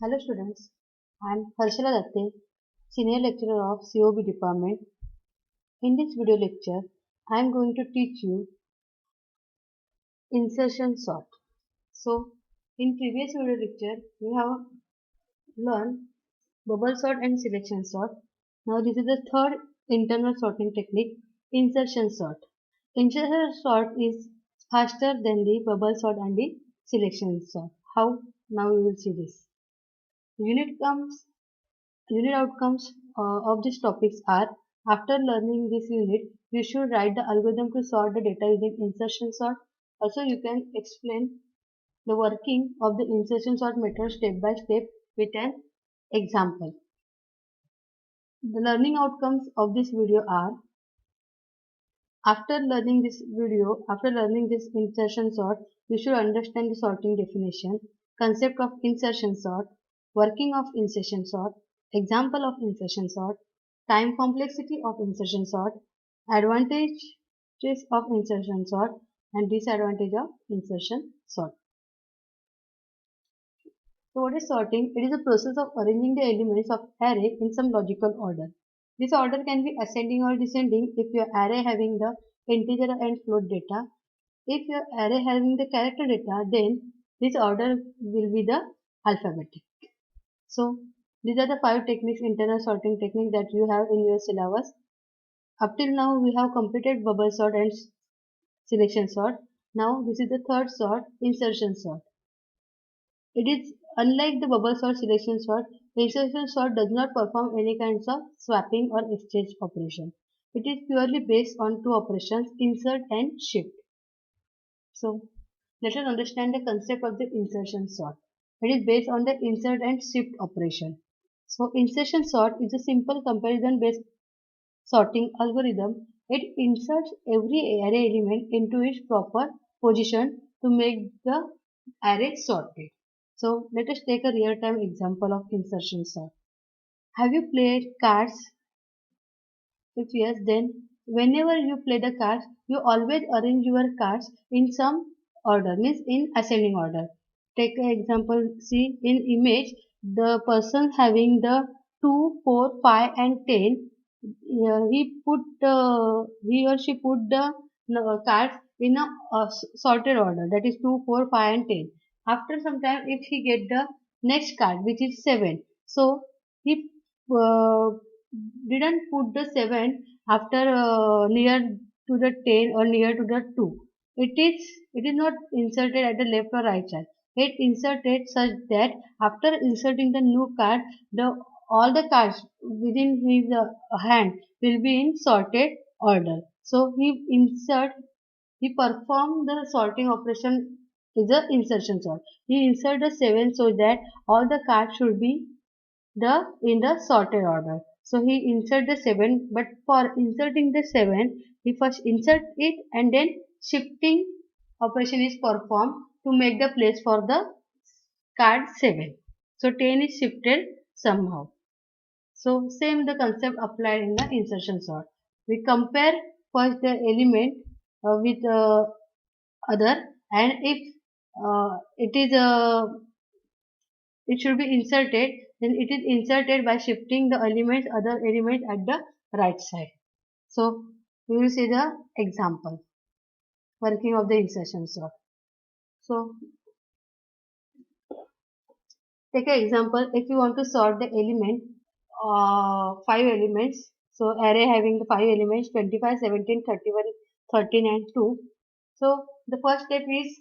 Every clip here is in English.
Hello students, I am Harshila Datte, Senior Lecturer of COB Department. In this video lecture, I am going to teach you insertion sort. So, in previous video lecture, we have learned bubble sort and selection sort. Now this is the third internal sorting technique, insertion sort. Insertion sort is faster than the bubble sort and the selection sort. How? Now we will see this. Unit comes Unit outcomes of these topics are: after learning this unit, you should write the algorithm to sort the data using insertion sort. Also, you can explain the working of the insertion sort method step by step with an example. The learning outcomes of this video are: after learning this insertion sort, you should understand the sorting definition, concept of insertion sort, working of insertion sort, example of insertion sort, time complexity of insertion sort, advantages of insertion sort, and disadvantage of insertion sort. So what is sorting? It is a process of arranging the elements of array in some logical order. This order can be ascending or descending if your array having the integer and float data. If your array having the character data, then this order will be the alphabetic. So these are the 5 techniques, internal sorting technique that you have in your syllabus. Up till now we have completed bubble sort and selection sort. Now this is the third sort, insertion sort. It is unlike the bubble sort selection sort. The insertion sort does not perform any kinds of swapping or exchange operation. It is purely based on 2 operations, insert and shift. So let us understand the concept of the insertion sort. It is based on the insert and shift operation. So insertion sort is a simple comparison based sorting algorithm. It inserts every array element into its proper position to make the array sorted. So let us take a real-time example of insertion sort. Have you played cards? If yes, then whenever you play the cards, you always arrange your cards in some order, means in ascending order. Take an example, see in image, the person having the 2, 4, 5 and 10, he or she put the cards in a sorted order, that is 2, 4, 5 and 10. After some time, if he get the next card which is 7, so he uh, didn't put the 7 after near to the 10 or near to the 2. It is not inserted at the left or right side. It inserted such that after inserting the new card, the all the cards within his hand will be in sorted order. So he performed the sorting operation is a insertion sort. He inserted the 7 so that all the cards should be in the sorted order. So he insert the 7, but for inserting the 7, he first insert it and then shifting operation is performed to make the place for the card 7. So 10 is shifted somehow. So same the concept applied in the insertion sort. We compare first the element with other, and if it should be inserted, then it is inserted by shifting the other elements at the right side. So we will see the example working of the insertion sort. So take an example, if you want to sort the element 5 elements, so array having the 5 elements 25, 17, 31, 13 and 2. So the first step is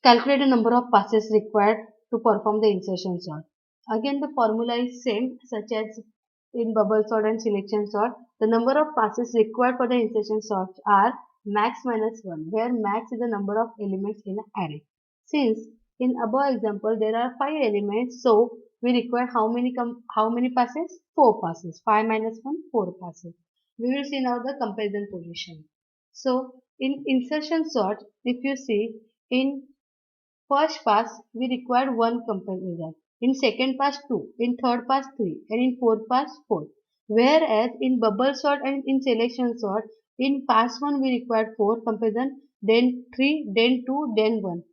calculate the number of passes required to perform the insertion sort. Again, the formula is same, such as in bubble sort and selection sort. The number of passes required for the insertion sort are max minus 1, where max is the number of elements in an array. Since in above example there are 5 elements, so we require how many passes? 4 passes. 5 minus 1, 4 passes. We will see now the comparison position. So in insertion sort, if you see in first pass, we required one comparison. In second pass, 2. In third pass, 3. And in fourth pass, 4. Whereas in bubble sort and in selection sort, in pass 1 we required 4 comparison, then 3, then 2, then 1.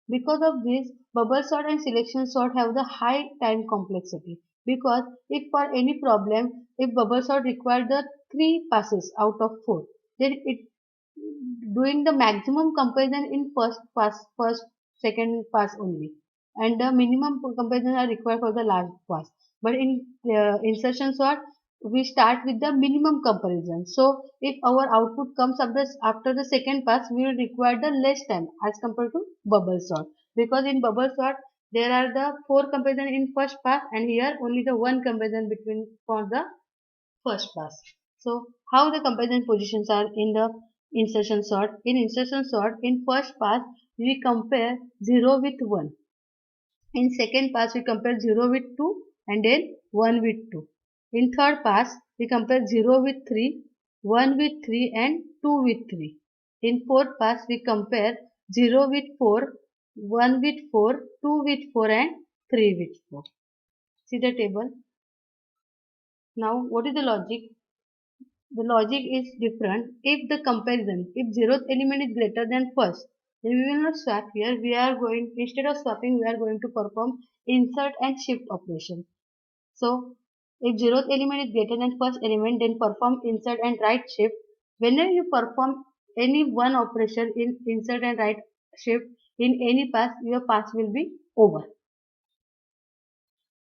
Because of this, bubble sort and selection sort have the high time complexity. Because if for any problem, if bubble sort require the 3 passes out of 4, then it doing the maximum comparison in second pass only, and the minimum comparison are required for the last pass. But in insertion sort, we start with the minimum comparison. So if our output comes after the second pass, we will require the less time as compared to bubble sort, because in bubble sort there are the 4 comparison in first pass, and here only the 1 comparison between for the first pass. So how the comparison positions are in the insertion sort? In insertion sort, in first pass we compare 0 with 1. In second pass we compare 0 with 2 and then 1 with 2. In third pass we compare 0 with 3, 1 with 3 and 2 with 3. In fourth pass we compare 0 with 4, 1 with 4, 2 with 4 and 3 with 4. See the table. Now what is the logic? The logic is different. If the comparison, if zeroth element is greater than first, then we will not swap here. We are going, instead of swapping, we are going to perform insert and shift operation. So if zeroth element is greater than first element, then perform insert and right shift. Whenever you perform any one operation in insert and right shift in any pass, your pass will be over.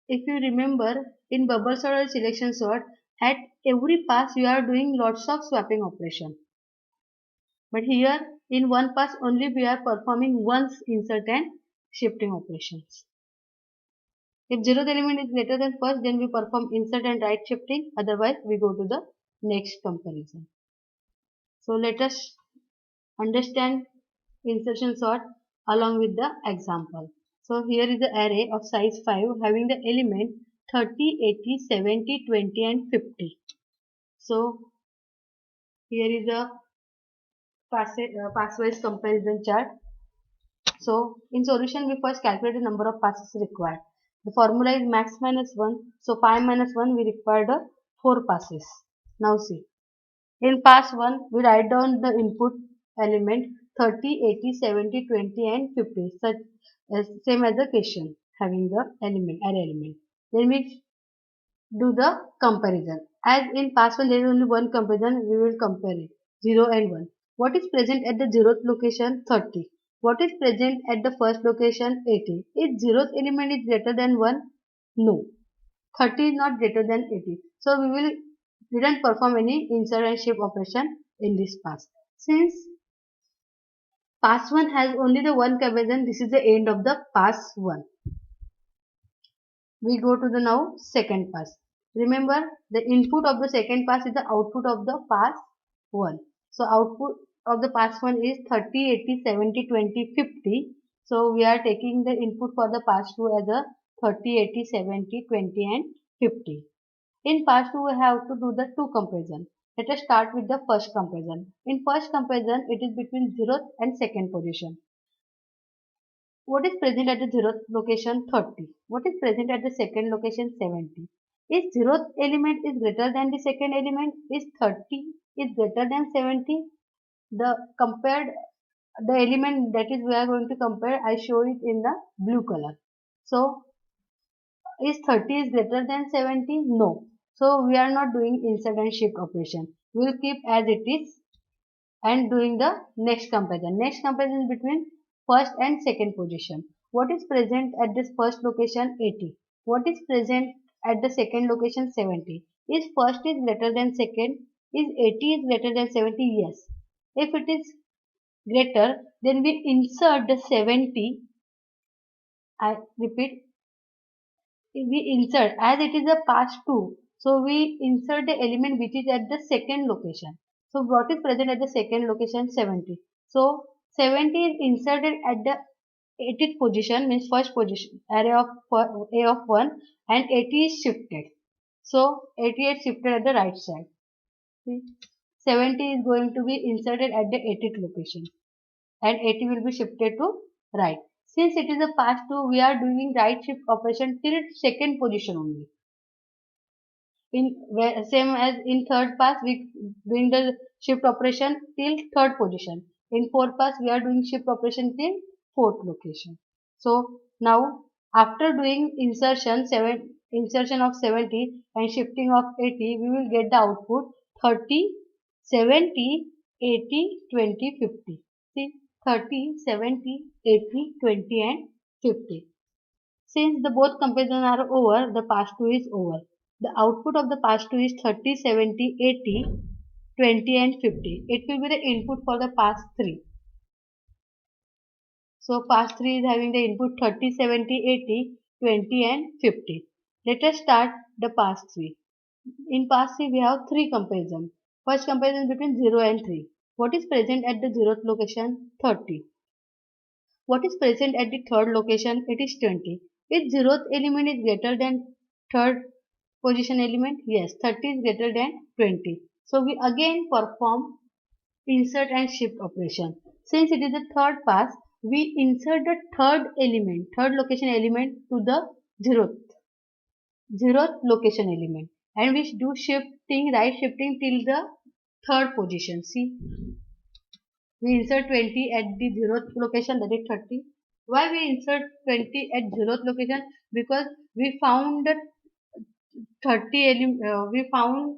If you remember, in bubble sort or selection sort, at every pass you are doing lots of swapping operation. But here in one pass only we are performing once insert and shifting operations. If zeroth element is greater than first, then we perform insert and right shifting. Otherwise, we go to the next comparison. So let us understand insertion sort along with the example. So here is the array of size 5 having the element 30, 80, 70, 20 and 50. So here is a pass-wise comparison chart. So in solution, we first calculate the number of passes required. The formula is max minus 1. So 5 minus 1, we required 4 passes. Now see. In pass 1, we write down the input element 30, 80, 70, 20 and 50. Such as same as the question having the array element. Then we do the comparison. As in pass 1 there is only one comparison, we will compare it 0 and 1. What is present at the 0th location? 30. What is present at the first location? 80. Is 0th element is greater than 1? No. 30 is not greater than 80. So we don't perform any insert and shift operation in this pass. Since pass 1 has only the one comparison, this is the end of the pass 1. We go to the now second pass. Remember, the input of the second pass is the output of the pass 1. So output of the pass 1 is 30, 80, 70, 20, 50. So we are taking the input for the pass 2 as a 30, 80, 70, 20 and 50. In pass 2 we have to do the two comparison. Let us start with the first comparison. In first comparison it is between 0th and second position. What is present at the 0th location? 30. What is present at the second location? 70. If 0th element is greater than the second element, is 30 is greater than 70? The compared, the element that is we are going to compare, I show it in the blue color. So is 30 is greater than 70? No. So we are not doing insert and shift operation. We will keep as it is and doing the next comparison. Next comparison between first and second position. What is present at this first location? 80. What is present at the second location? 70. Is first is greater than second? Is 80 is greater than 70? Yes. If it is greater, then we insert the 70. I repeat, we insert as it is a pass 2. So we insert the element which is at the second location. So what is present at the second location? 70. So 70 is inserted at the 80th position, means first position array of a of 1, and 80 is shifted. So 88 shifted at the right side. See? 70 is going to be inserted at the 80th location and 80 will be shifted to right. Since it is a pass 2, we are doing right shift operation till second position only. Same as in third pass, we doing the shift operation till third position. In fourth pass, we are doing shift operation till fourth location. So now after doing insertion of 70 and shifting of 80, we will get the output 30, 70, 80, 20, 50. See, 30, 70, 80, 20 and 50. Since the both comparisons are over, the pass 2 is over. The output of the pass 2 is 30, 70, 80, 20 and 50. It will be the input for the pass 3. So pass 3 is having the input 30, 70, 80, 20 and 50. Let us start the pass 3. In pass 3 we have three comparisons. First comparison between 0 and 3. What is present at the 0th location? 30. What is present at the third location? It is 20. If 0th element is greater than third position element, yes, 30 is greater than 20. So we again perform insert and shift operation. Since it is the third pass, we insert the third location element to the zeroth location element, and we do shifting, right shifting till the third position. See, we insert 20 at the zeroth location, that is 30. Why we insert 20 at zeroth location? Because we found that we found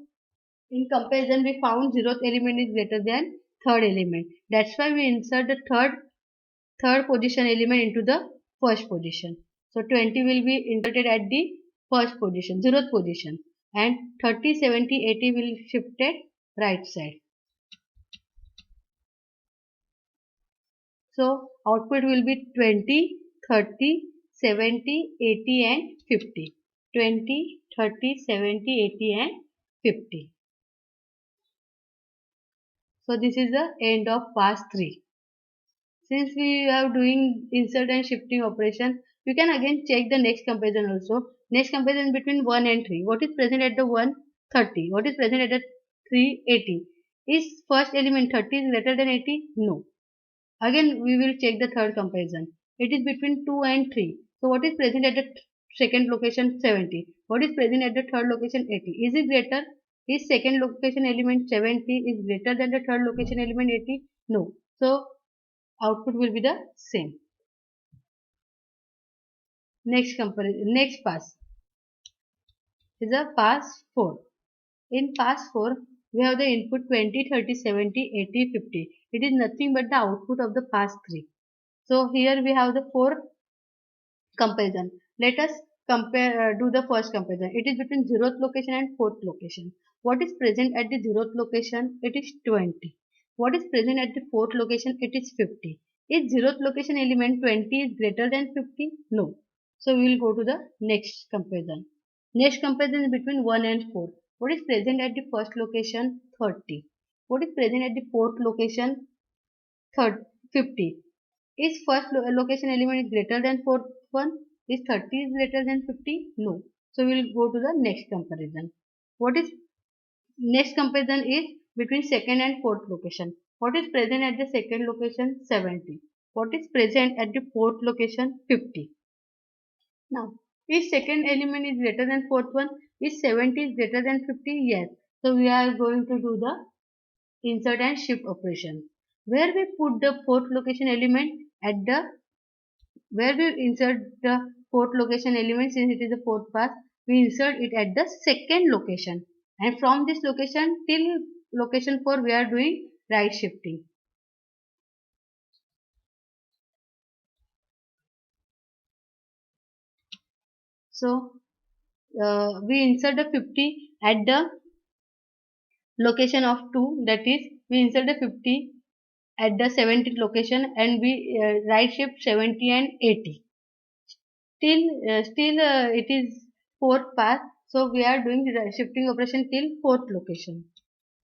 in comparison, we found zeroth element is greater than third element. That's why we insert the third position element into the first position. So 20 will be inserted at the first position, zeroth position, and 30, 70, 80 will shifted right side. So output will be 20, 30, 70, 80 and 50. 20, 30, 70, 80 and 50. So this is the end of pass 3. Since we are doing insert and shifting operation, you can again check the next comparison also. Next comparison between 1 and 3. What is present at the 1? 30. What is present at the 3? 80. Is first element 30 is greater than 80? No. Again we will check the third comparison. It is between 2 and 3. So what is present at the second location? 70. What is present at the third location? 80. Is it greater? Is second location element 70 is greater than the third location element 80? No. So output will be the same. Next pass is a pass 4. In pass 4, we have the input 20, 30, 70, 80, 50. It is nothing but the output of the pass 3. So here we have the 4 comparison. Let us do the first comparison. It is between 0th location and 4th location. What is present at the 0th location? It is 20. What is present at the 4th location? It is 50. Is 0th location element 20 is greater than 50? No. So we will go to the next comparison. Next comparison is between 1 and 4. What is present at the first location? 30. What is present at the 4th location? 50. Is first location element is greater than fourth one? Is 30 is greater than 50? No. So we will go to the next comparison. What is next comparison is between second and fourth location. What is present at the second location? 70. What is present at the fourth location? 50. Now, is second element is greater than fourth one? Is 70 is greater than 50? Yes. So we are going to do the insert and shift operation. Where we put the fourth location element at the where we insert the fourth location element, since it is the fourth pass, we insert it at the second location, and from this location till location 4 we are doing right shifting. So we insert the 50 at the location of 2, that is we insert the 50 at the 70th location, and we right shift 70 and 80. Still it is fourth path, so we are doing the shifting operation till fourth location.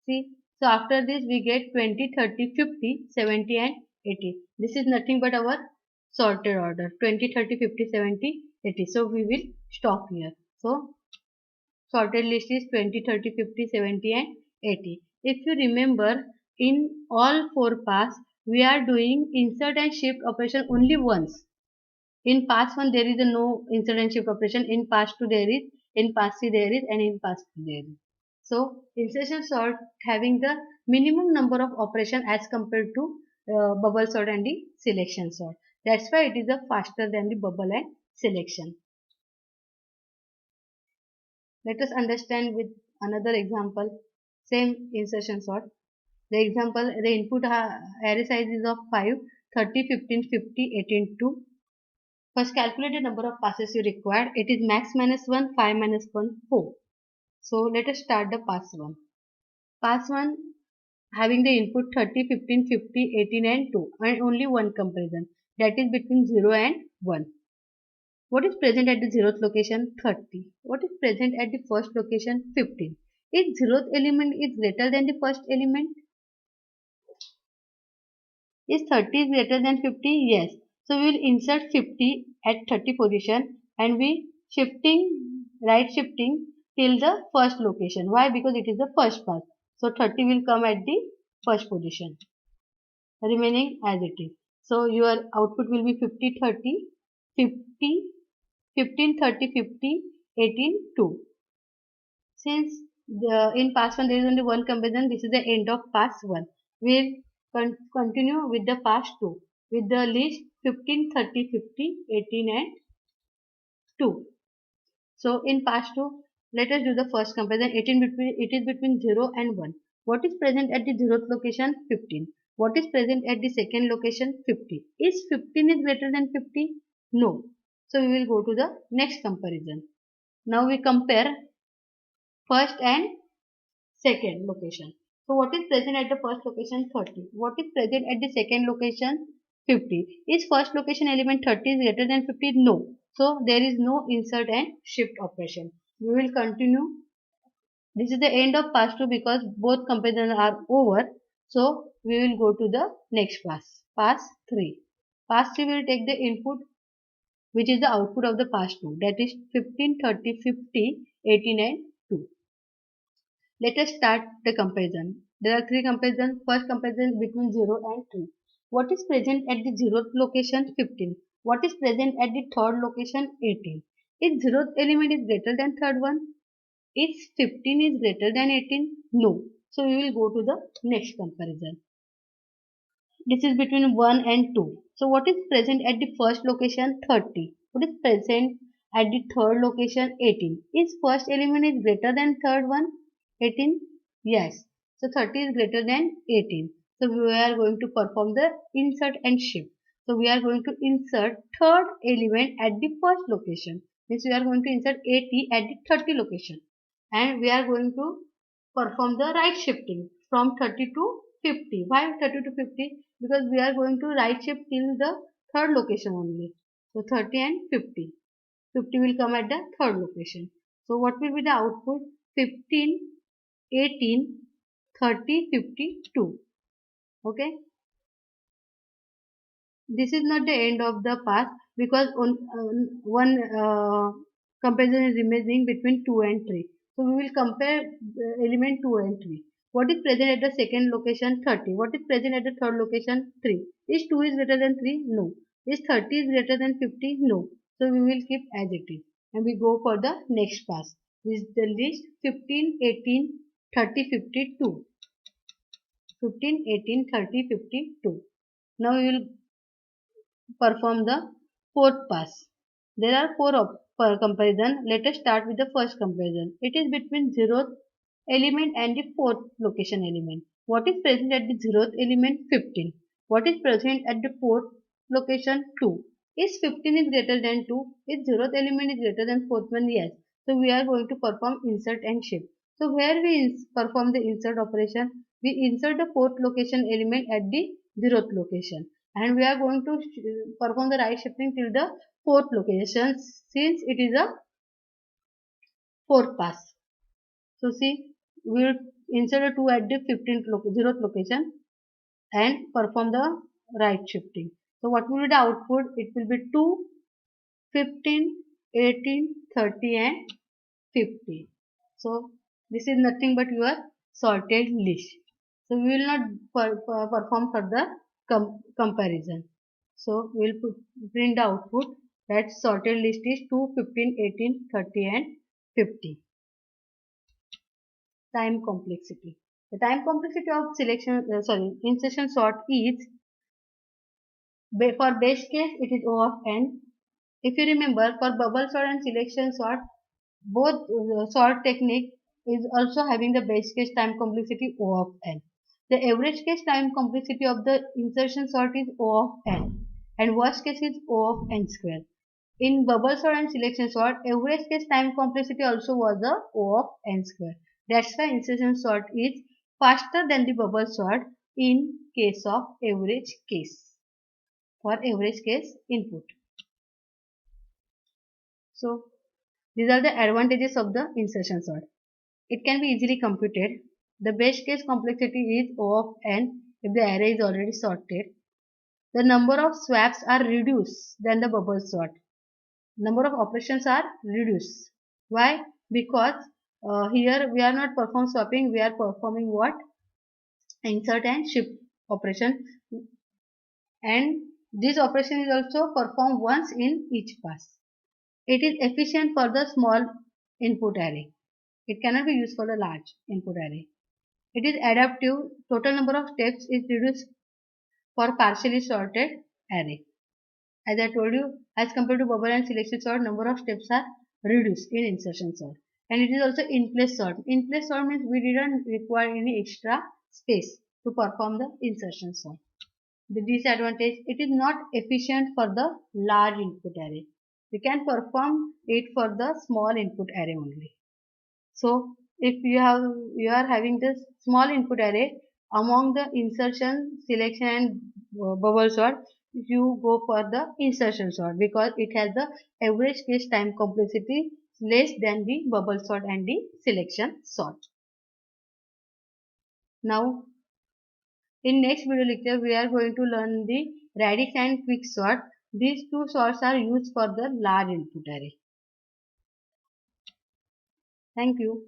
See, so after this we get 20, 30, 50, 70 and 80. This is nothing but our sorted order, 20, 30, 50, 70, 80. So we will stop here. So sorted list is 20, 30, 50, 70 and 80. If you remember, in all 4 paths we are doing insert and shift operation only once. In pass 1 there is a no insert and shift operation, in pass 2 there is, in pass 3 there is, and in pass 4 there is. So insertion sort having the minimum number of operation as compared to bubble sort and the selection sort. That's why it is a faster than the bubble and selection. Let us understand with another example. Same insertion sort. The example, the input array size is of 5, 30, 15, 50, 18, 2. First calculate the number of passes you required. It is max minus 1, 5 minus 1, 4. So let us start the pass 1. Pass 1 having the input 30, 15, 50, 18 and 2 and only one comparison, that is between 0 and 1. What is present at the 0th location? 30. What is present at the first location? 15. If 0th element is greater than the first element, is 30 is greater than 50? Yes. So we will insert 50 at 30 position and we right shifting till the first location. Why? Because it is the first pass. So 30 will come at the first position, remaining as it is. So your output will be 50, 30, 50, 15, 30, 50, 18, 2. Since in pass 1 there is only one comparison, this is the end of pass 1. We'll continue with the pass 2 with the list 15, 30, 50, 18 and 2. So in pass 2, let us do the first comparison. It is between 0 and 1. What is present at the 0th location? 15. What is present at the second location? 50. Is 15 is greater than 50? No. So we will go to the next comparison. Now we compare first and second location. So what is present at the first location? 30. What is present at the second location? 50. Is first location element 30 is greater than 50? No. So there is no insert and shift operation. We will continue. This is the end of pass 2 because both comparisons are over. So we will go to the next pass. Pass 3. Pass 3 will take the input which is the output of the pass 2, that is 15, 30, 50, 18 and 2. Let us start the comparison. There are three comparisons. First comparison between 0 and 3. What is present at the 0th location? 15. What is present at the third location? 18. Is 0th element is greater than third one? Is 15 is greater than 18? No. So we will go to the next comparison. This is between 1 and 2. So what is present at the first location? 30. What is present at the third location? 18. Is first element is greater than third one? 18? Yes. So 30 is greater than 18. So we are going to perform the insert and shift. So we are going to insert third element at the first location. Means we are going to insert 80 at the 30 location. And we are going to perform the right shifting from 30 to 50. Why 30 to 50? Because we are going to right shift till the third location only. So 30 and 50. 50 will come at the third location. So what will be the output? 15, 18, 30, 52. Okay. This is not the end of the path because one comparison is remaining between 2 and 3. So we will compare element 2 and 3. What is present at the second location? 30. What is present at the third location? 3. Is 2 is greater than 3? No. Is 30 is greater than 50? No. So we will keep as it is. And we go for the next pass. This is the list 15, 18, 30, 52. 15, 18, 30, 52. Now we will perform the fourth pass. There are four per comparison. Let us start with the first comparison. It is between 0th element and the fourth location element. What is present at the 0th element? 15. What is present at the fourth location? 2. Is 15 is greater than 2? Is 0th element is greater than fourth one? Yes. So we are going to perform insert and shift. So where we perform the insert operation, we insert the fourth location element at the 0th location and we are going to perform the right shifting till the fourth location since it is a fourth pass. So see, we will insert a 2 at the 15th 0th location and perform the right shifting. So what will be the output? It will be 2, 15, 18, 30 and 50. So this is nothing but your sorted list. So we will not perform further comparison. So we will print the output that sorted list is 2, 15, 18, 30 and 50. Time complexity. The time complexity of insertion sort is For base case, it is O of n. If you remember, for bubble sort and selection sort, both sort technique is also having the base case time complexity O of n. The average case time complexity of the insertion sort is O of n, and worst case is O of n square. In bubble sort and selection sort, average case time complexity also was the O of n square. That's why insertion sort is faster than the bubble sort in case of average case, for average case input. So these are the advantages of the insertion sort. It can be easily computed. The base case complexity is O of n if the array is already sorted. The number of swaps are reduced than the bubble sort. Number of operations are reduced. Why? Because here we are not performing swapping, we are performing what? Insert and shift operation, and this operation is also performed once in each pass. It is efficient for the small input array. It cannot be used for the large input array. It is adaptive. Total number of steps is reduced for partially sorted array. As I told you, as compared to bubble and selection sort, number of steps are reduced in insertion sort. And it is also in-place sort. In-place sort means we didn't require any extra space to perform the insertion sort. The disadvantage, it is not efficient for the large input array. We can perform it for the small input array only. So if you are having this small input array, among the insertion, selection and bubble sort, you go for the insertion sort because it has the average case time complexity less than the bubble sort and the selection sort. Now in next video lecture we are going to learn the radix and quick sort. These two sorts are used for the large input array. Thank you.